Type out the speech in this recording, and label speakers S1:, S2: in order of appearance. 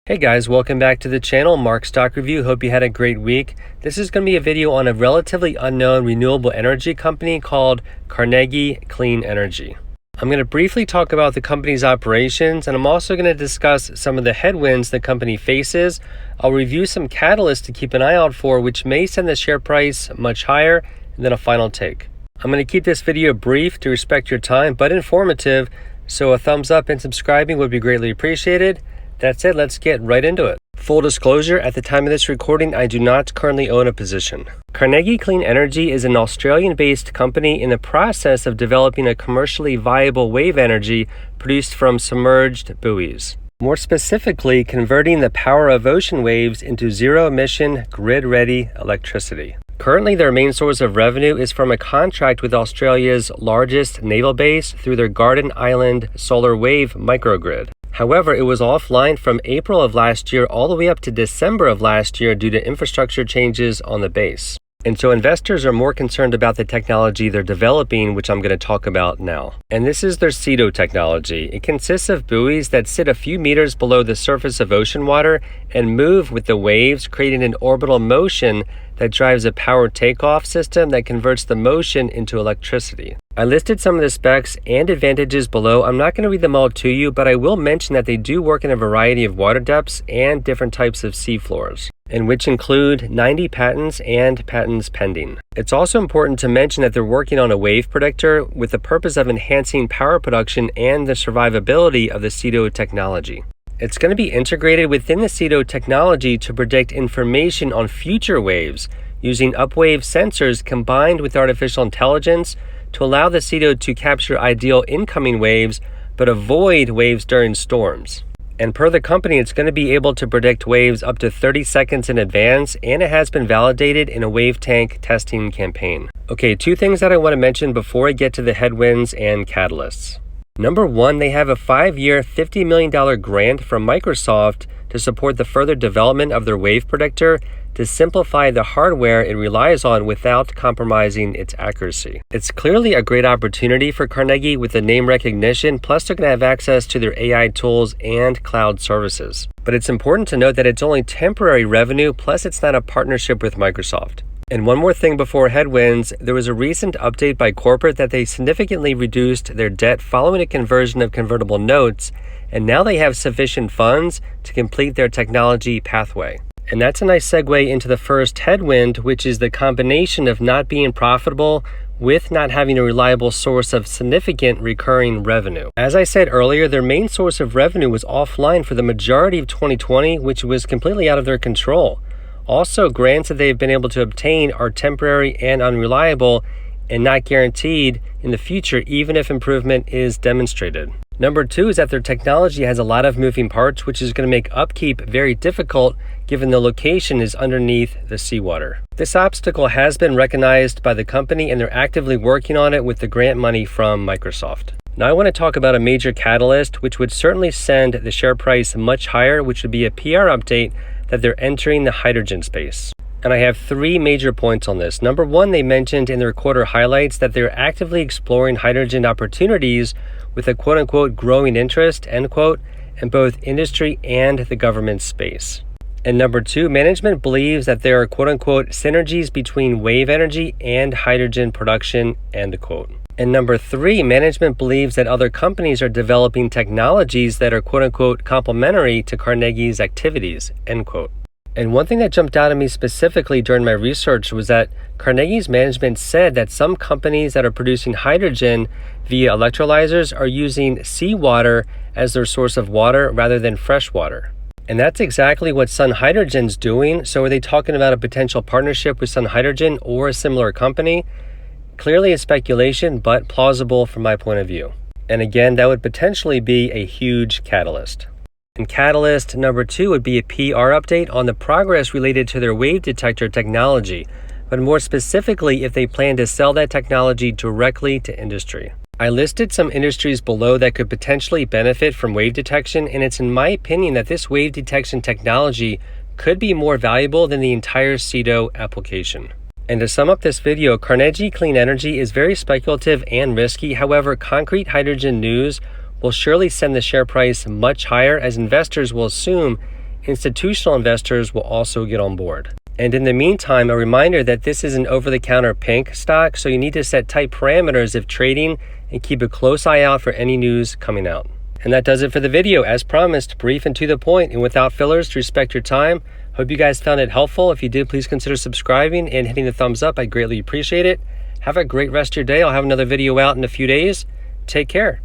S1: Hey guys, welcome back to the channel. Mark Stock Review. Hope you had a great week. This is going to be a video on a relatively unknown renewable energy company called Carnegie Clean Energy. I'm going to briefly talk about the company's operations, and I'm also going to discuss some of the headwinds the company faces. I'll review some catalysts to keep an eye out for, which may send the share price much higher, and then a final take. I'm going to keep this video brief to respect your time, but informative, so a thumbs up and subscribing would be greatly appreciated. That's it, let's get right into it. Full disclosure, at the time of this recording, I do not currently own a position. Carnegie Clean Energy is an Australian-based company in the process of developing a commercially viable wave energy produced from submerged buoys. More specifically, converting the power of ocean waves into zero-emission, grid-ready electricity. Currently, their main source of revenue is from a contract with Australia's largest naval base through their Garden Island solar wave microgrid. However, it was offline from April of last year all the way up to December of last year due to infrastructure changes on the base. And so investors are more concerned about the technology they're developing, which I'm going to talk about now. And this is their CETO technology. It consists of buoys that sit a few meters below the surface of ocean water and move with the waves, creating an orbital motion that drives a power takeoff system that converts the motion into electricity. I listed some of the specs and advantages below. I'm not going to read them all to you, but I will mention that they do work in a variety of water depths and different types of seafloors, and which include 90 patents and patents pending. It's also important to mention that they're working on a wave predictor with the purpose of enhancing power production and the survivability of the CETO technology. It's going to be integrated within the CETO technology to predict information on future waves using upwave sensors combined with artificial intelligence to allow the CETO to capture ideal incoming waves but avoid waves during storms. And per the company, it's going to be able to predict waves up to 30 seconds in advance, and it has been validated in a wave tank testing campaign. Okay, two things that I want to mention before I get to the headwinds and catalysts. Number one, they have a 5-year, $50 million grant from Microsoft to support the further development of their wave predictor to simplify the hardware it relies on without compromising its accuracy. It's clearly a great opportunity for Carnegie with the name recognition, plus they're going to have access to their AI tools and cloud services. But it's important to note that it's only temporary revenue, plus it's not a partnership with Microsoft. And one more thing before headwinds, there was a recent update by corporate that they significantly reduced their debt following a conversion of convertible notes, and now they have sufficient funds to complete their technology pathway. And that's a nice segue into the first headwind, which is the combination of not being profitable with not having a reliable source of significant recurring revenue. As I said earlier, their main source of revenue was offline for the majority of 2020, which was completely out of their control. Also, grants that they've been able to obtain are temporary and unreliable and not guaranteed in the future, even if improvement is demonstrated. Number two is that their technology has a lot of moving parts, which is going to make upkeep very difficult given the location is underneath the seawater. This obstacle has been recognized by the company, and they're actively working on it with the grant money from Microsoft. Now I want to talk about a major catalyst, which would certainly send the share price much higher, which would be a PR update that they're entering the hydrogen space. And I have three major points on this. Number one, they mentioned in their quarter highlights that they're actively exploring hydrogen opportunities with a quote-unquote growing interest, end quote, in both industry and the government space. And number two, management believes that there are quote-unquote synergies between wave energy and hydrogen production, end quote. And number three, management believes that other companies are developing technologies that are quote-unquote complementary to Carnegie's activities, end quote. And one thing that jumped out at me specifically during my research was that Carnegie's management said that some companies that are producing hydrogen via electrolyzers are using seawater as their source of water rather than fresh water. And that's exactly what Sun Hydrogen's doing. So are they talking about a potential partnership with Sun Hydrogen or a similar company? Clearly a speculation, but plausible from my point of view. And again, that would potentially be a huge catalyst. And catalyst number two would be a PR update on the progress related to their wave detector technology, but more specifically if they plan to sell that technology directly to industry. I listed some industries below that could potentially benefit from wave detection, and it's in my opinion that this wave detection technology could be more valuable than the entire CETO application. And to sum up this video, Carnegie Clean Energy is very speculative and risky. However, concrete hydrogen news will surely send the share price much higher, as investors will assume institutional investors will also get on board. And in the meantime, a reminder that this is an over-the-counter pink stock, so you need to set tight parameters if trading and keep a close eye out for any news coming out. And that does it for the video. As promised, brief and to the point and without fillers to respect your time. Hope you guys found it helpful. If you did, please consider subscribing and hitting the thumbs up. I greatly appreciate it. Have a great rest of your day. I'll have another video out in a few days. Take care.